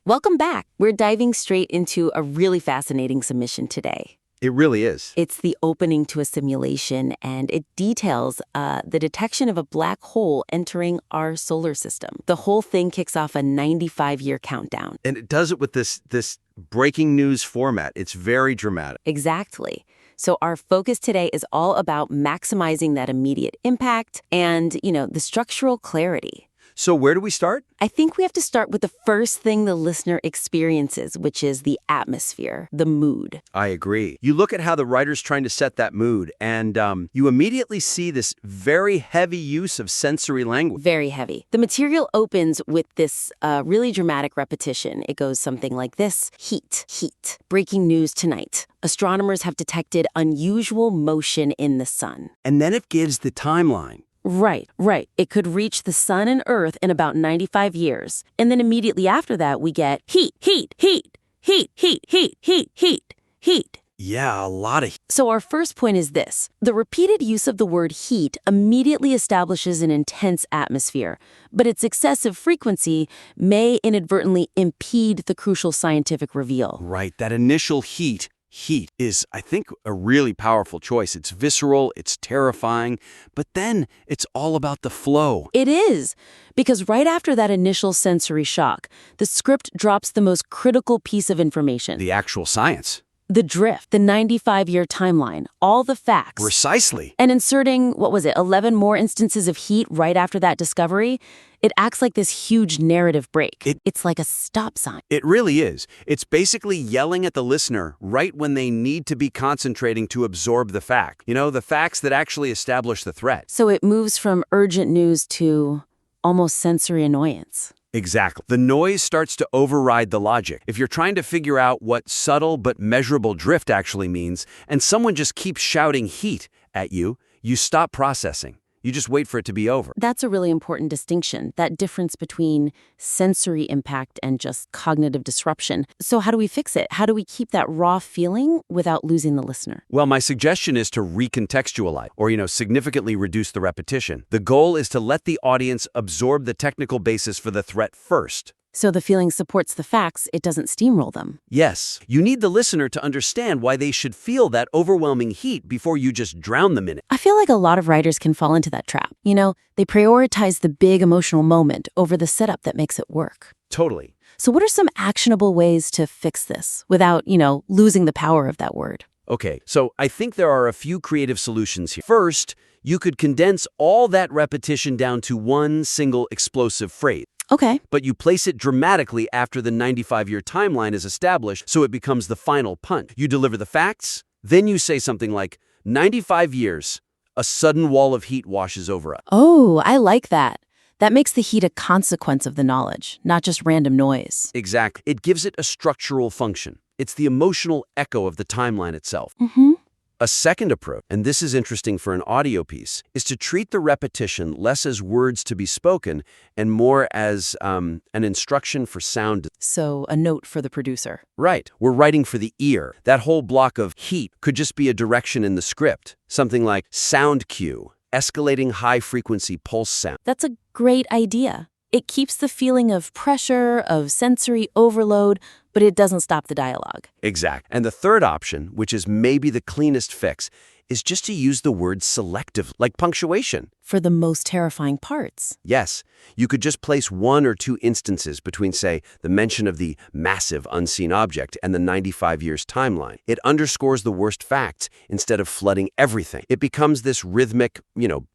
Welcome back. We're diving straight into a really fascinating submission today. It really is. It's the opening to a simulation, and it details the detection of a black hole entering our solar system. The whole thing kicks off a 95-year countdown. And it does it with this breaking news format. It's very dramatic. Exactly. So our focus today is all about maximizing that immediate impact and, the structural clarity. So where do we start? I think we have to start with the first thing the listener experiences, which is the atmosphere, the mood. I agree. You look at how the writer's trying to set that mood, and you immediately see this very heavy use of sensory language. Very heavy. The material opens with this really dramatic repetition. It goes something like this: heat, heat. Breaking news tonight. Astronomers have detected unusual motion in the sun. And then it gives the timeline. Right. It could reach the sun and Earth in about 95 years. And then immediately after that, we get heat, heat, heat, heat, heat, heat, heat, heat, heat. Yeah, a lot of heat. So our first point is this. The repeated use of the word heat immediately establishes an intense atmosphere, but its excessive frequency may inadvertently impede the crucial scientific reveal. Right, that initial heat is, I think, a really powerful choice. It's visceral, it's terrifying, but then it's all about the flow. It is, because right after that initial sensory shock, the script drops the most critical piece of information. The actual science. The drift, the 95-year timeline, all the facts. Precisely. And inserting, 11 more instances of heat right after that discovery, it acts like this huge narrative break. It's like a stop sign. It really is. It's basically yelling at the listener right when they need to be concentrating to absorb the fact. The facts that actually establish the threat. So it moves from urgent news to almost sensory annoyance. Exactly. The noise starts to override the logic. If you're trying to figure out what subtle but measurable drift actually means, and someone just keeps shouting heat at you, you stop processing. You just wait for it to be over. That's a really important distinction, that difference between sensory impact and just cognitive disruption. So how do we fix it? How do we keep that raw feeling without losing the listener? Well, my suggestion is to recontextualize or, significantly reduce the repetition. The goal is to let the audience absorb the technical basis for the threat first. So the feeling supports the facts, it doesn't steamroll them. Yes. You need the listener to understand why they should feel that overwhelming heat before you just drown them in it. I feel like a lot of writers can fall into that trap. They prioritize the big emotional moment over the setup that makes it work. Totally. So what are some actionable ways to fix this without, losing the power of that word? Okay, so I think there are a few creative solutions here. First, you could condense all that repetition down to one single explosive phrase. Okay. But you place it dramatically after the 95-year timeline is established, so it becomes the final punch. You deliver the facts, then you say something like, 95 years, a sudden wall of heat washes over us. Oh, I like that. That makes the heat a consequence of the knowledge, not just random noise. Exactly. It gives it a structural function. It's the emotional echo of the timeline itself. Mm-hmm. A second approach, and this is interesting for an audio piece, is to treat the repetition less as words to be spoken and more as an instruction for sound. So a note for the producer. Right. We're writing for the ear. That whole block of heat could just be a direction in the script. Something like sound cue, escalating high-frequency pulse sound. That's a great idea. It keeps the feeling of pressure, of sensory overload, but it doesn't stop the dialogue. Exact. And the third option, which is maybe the cleanest fix, is just to use the word selectively, like punctuation. For the most terrifying parts. Yes, you could just place one or two instances between, say, the mention of the massive unseen object and the 95 years timeline. It underscores the worst facts instead of flooding everything. It becomes this rhythmic,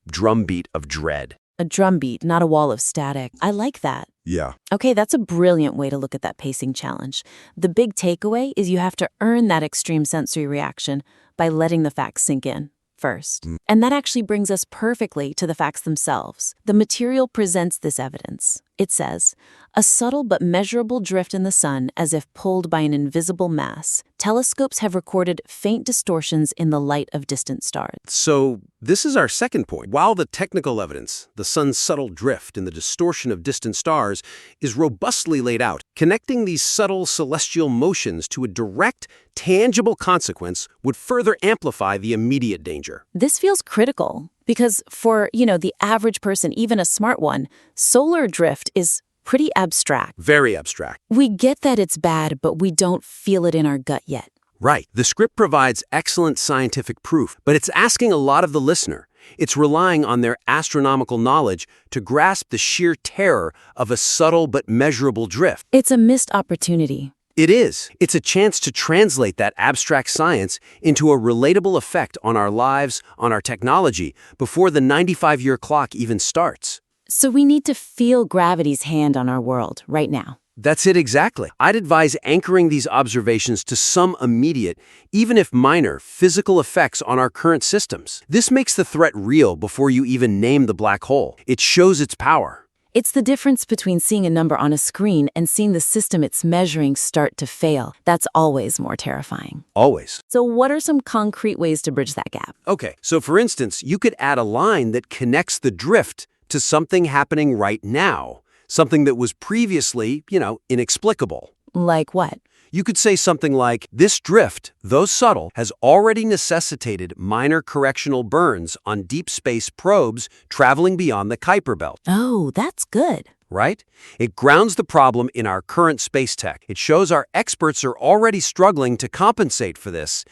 drumbeat of dread. A drumbeat, not a wall of static. I like that. Yeah. Okay, that's a brilliant way to look at that pacing challenge. The big takeaway is you have to earn that extreme sensory reaction by letting the facts sink in first. And that actually brings us perfectly to the facts themselves. The material presents this evidence. It says, a subtle but measurable drift in the sun as if pulled by an invisible mass. Telescopes have recorded faint distortions in the light of distant stars. So this is our second point. While the technical evidence, the sun's subtle drift and the distortion of distant stars, is robustly laid out, connecting these subtle celestial motions to a direct, tangible consequence would further amplify the immediate danger. This feels critical because for, the average person, even a smart one, solar drift is pretty abstract. Very abstract. We get that it's bad, but we don't feel it in our gut yet. Right. The script provides excellent scientific proof, but it's asking a lot of the listener. It's relying on their astronomical knowledge to grasp the sheer terror of a subtle but measurable drift. It's a missed opportunity. It is. It's a chance to translate that abstract science into a relatable effect on our lives, on our technology, before the 95-year clock even starts. So we need to feel gravity's hand on our world right now. That's it exactly. I'd advise anchoring these observations to some immediate, even if minor, physical effects on our current systems. This makes the threat real before you even name the black hole. It shows its power. It's the difference between seeing a number on a screen and seeing the system it's measuring start to fail. That's always more terrifying. Always. So what are some concrete ways to bridge that gap? Okay, so for instance, you could add a line that connects the drift to something happening right now. Something that was previously, inexplicable. Like what? You could say something like, this drift, though subtle, has already necessitated minor correctional burns on deep space probes traveling beyond the Kuiper belt. Oh, that's good. Right? It grounds the problem in our current space tech. It shows our experts are already struggling to compensate for this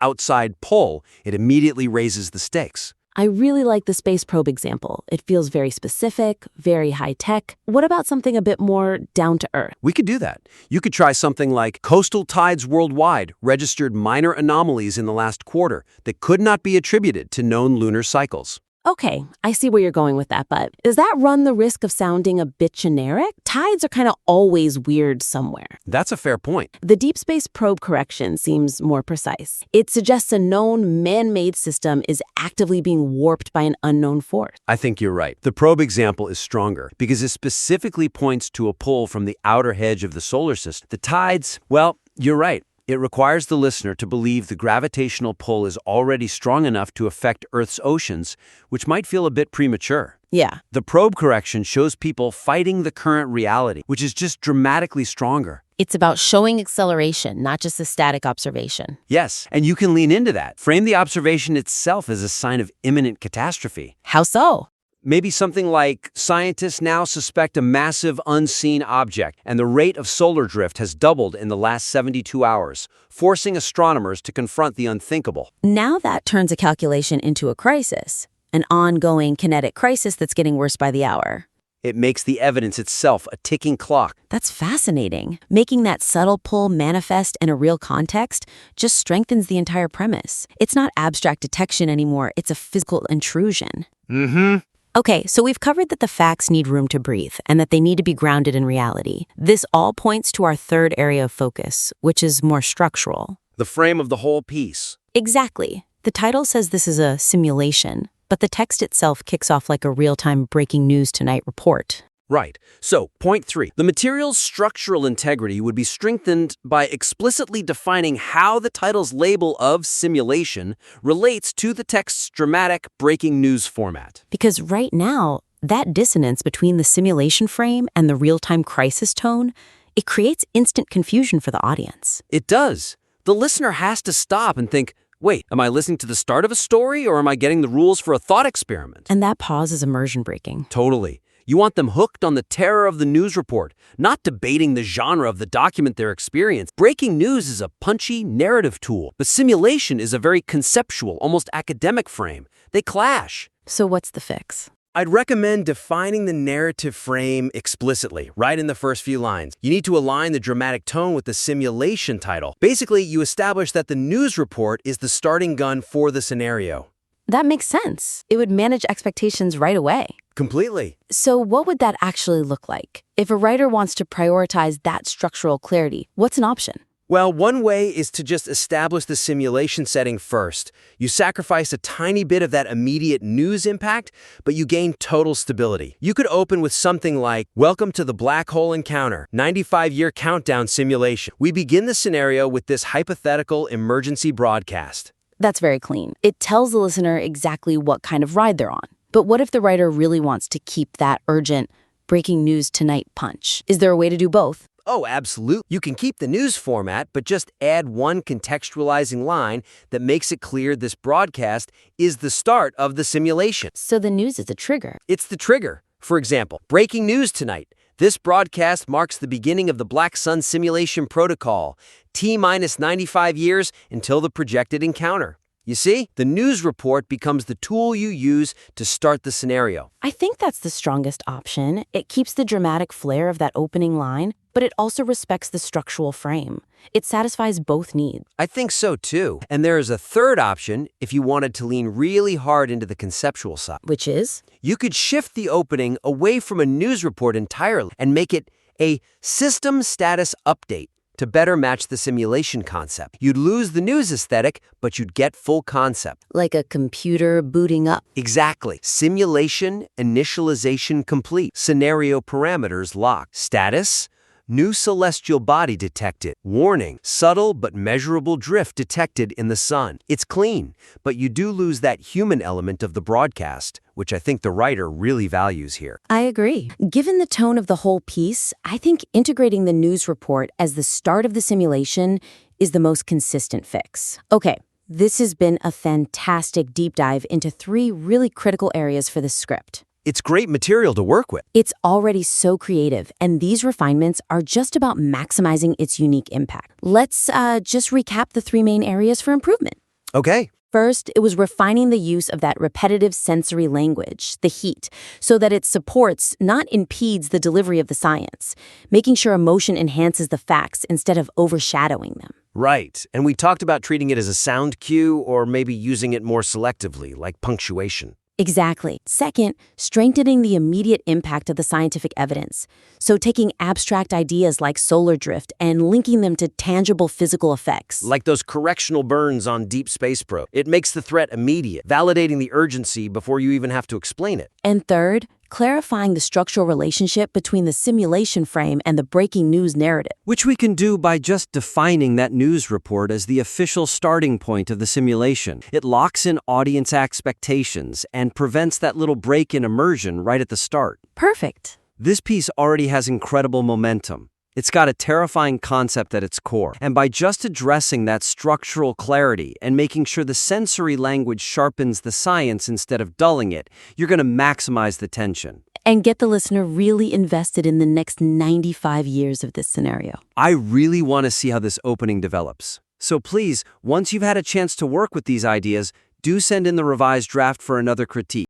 outside pull. It immediately raises the stakes. I really like the space probe example. It feels very specific, very high-tech. What about something a bit more down-to-earth? We could do that. You could try something like coastal tides worldwide registered minor anomalies in the last quarter that could not be attributed to known lunar cycles. Okay, I see where you're going with that, but does that run the risk of sounding a bit generic? Tides are kind of always weird somewhere. That's a fair point. The deep space probe correction seems more precise. It suggests a known man-made system is actively being warped by an unknown force. I think you're right. The probe example is stronger because it specifically points to a pull from the outer edge of the solar system. The tides, well, you're right. It requires the listener to believe the gravitational pull is already strong enough to affect Earth's oceans, which might feel a bit premature. Yeah. The probe correction shows people fighting the current reality, which is just dramatically stronger. It's about showing acceleration, not just a static observation. Yes, and you can lean into that. Frame the observation itself as a sign of imminent catastrophe. How so? Maybe something like, scientists now suspect a massive unseen object, and the rate of solar drift has doubled in the last 72 hours, forcing astronomers to confront the unthinkable. Now that turns a calculation into a crisis, an ongoing kinetic crisis that's getting worse by the hour. It makes the evidence itself a ticking clock. That's fascinating. Making that subtle pull manifest in a real context just strengthens the entire premise. It's not abstract detection anymore, it's a physical intrusion. Mm-hmm. Okay, so we've covered that the facts need room to breathe and that they need to be grounded in reality. This all points to our third area of focus, which is more structural. The frame of the whole piece. Exactly. The title says this is a simulation, but the text itself kicks off like a real-time breaking news tonight report. Right. So, point 3. The material's structural integrity would be strengthened by explicitly defining how the title's label of simulation relates to the text's dramatic breaking news format. Because right now, that dissonance between the simulation frame and the real-time crisis tone, it creates instant confusion for the audience. It does. The listener has to stop and think, wait, am I listening to the start of a story or am I getting the rules for a thought experiment? And that pause is immersion breaking. Totally. You want them hooked on the terror of the news report, not debating the genre of the document they're experiencing. Breaking news is a punchy narrative tool, but simulation is a very conceptual, almost academic frame. They clash. So what's the fix? I'd recommend defining the narrative frame explicitly, right in the first few lines. You need to align the dramatic tone with the simulation title. Basically, you establish that the news report is the starting gun for the scenario. That makes sense. It would manage expectations right away. Completely. So what would that actually look like? If a writer wants to prioritize that structural clarity, what's an option? Well, one way is to just establish the simulation setting first. You sacrifice a tiny bit of that immediate news impact, but you gain total stability. You could open with something like, "Welcome to the Black Hole Encounter, 95-year countdown simulation. We begin the scenario with this hypothetical emergency broadcast." That's very clean. It tells the listener exactly what kind of ride they're on. But what if the writer really wants to keep that urgent, breaking news tonight punch? Is there a way to do both? Oh, absolutely. You can keep the news format, but just add one contextualizing line that makes it clear this broadcast is the start of the simulation. So the news is a trigger. It's the trigger. For example, breaking news tonight. This broadcast marks the beginning of the Black Sun Simulation Protocol, T-minus 95 years until the projected encounter. You see, the news report becomes the tool you use to start the scenario. I think that's the strongest option. It keeps the dramatic flair of that opening line, but it also respects the structural frame. It satisfies both needs. I think so too. And there is a third option if you wanted to lean really hard into the conceptual side. Which is? You could shift the opening away from a news report entirely and make it a system status update to better match the simulation concept. You'd lose the news aesthetic, but you'd get full concept. Like a computer booting up. Exactly. Simulation initialization complete. Scenario parameters locked. Status: new celestial body detected. Warning: subtle but measurable drift detected in the sun. It's clean, but you do lose that human element of the broadcast, which I think the writer really values here. I agree. Given the tone of the whole piece, I think integrating the news report as the start of the simulation is the most consistent fix. Okay, this has been a fantastic deep dive into 3 really critical areas for this script. It's great material to work with. It's already so creative, and these refinements are just about maximizing its unique impact. Let's just recap the 3 main areas for improvement. Okay. First, it was refining the use of that repetitive sensory language, the heat, so that it supports, not impedes, the delivery of the science, making sure emotion enhances the facts instead of overshadowing them. Right. And we talked about treating it as a sound cue or maybe using it more selectively, like punctuation. Exactly. Second, strengthening the immediate impact of the scientific evidence. So taking abstract ideas like solar drift and linking them to tangible physical effects. Like those correctional burns on Deep Space Probe. It makes the threat immediate, validating the urgency before you even have to explain it. And third, clarifying the structural relationship between the simulation frame and the breaking news narrative. Which we can do by just defining that news report as the official starting point of the simulation. It locks in audience expectations and prevents that little break in immersion right at the start. Perfect. This piece already has incredible momentum. It's got a terrifying concept at its core, and by just addressing that structural clarity and making sure the sensory language sharpens the science instead of dulling it, you're going to maximize the tension. And get the listener really invested in the next 95 years of this scenario. I really want to see how this opening develops. So please, once you've had a chance to work with these ideas, do send in the revised draft for another critique.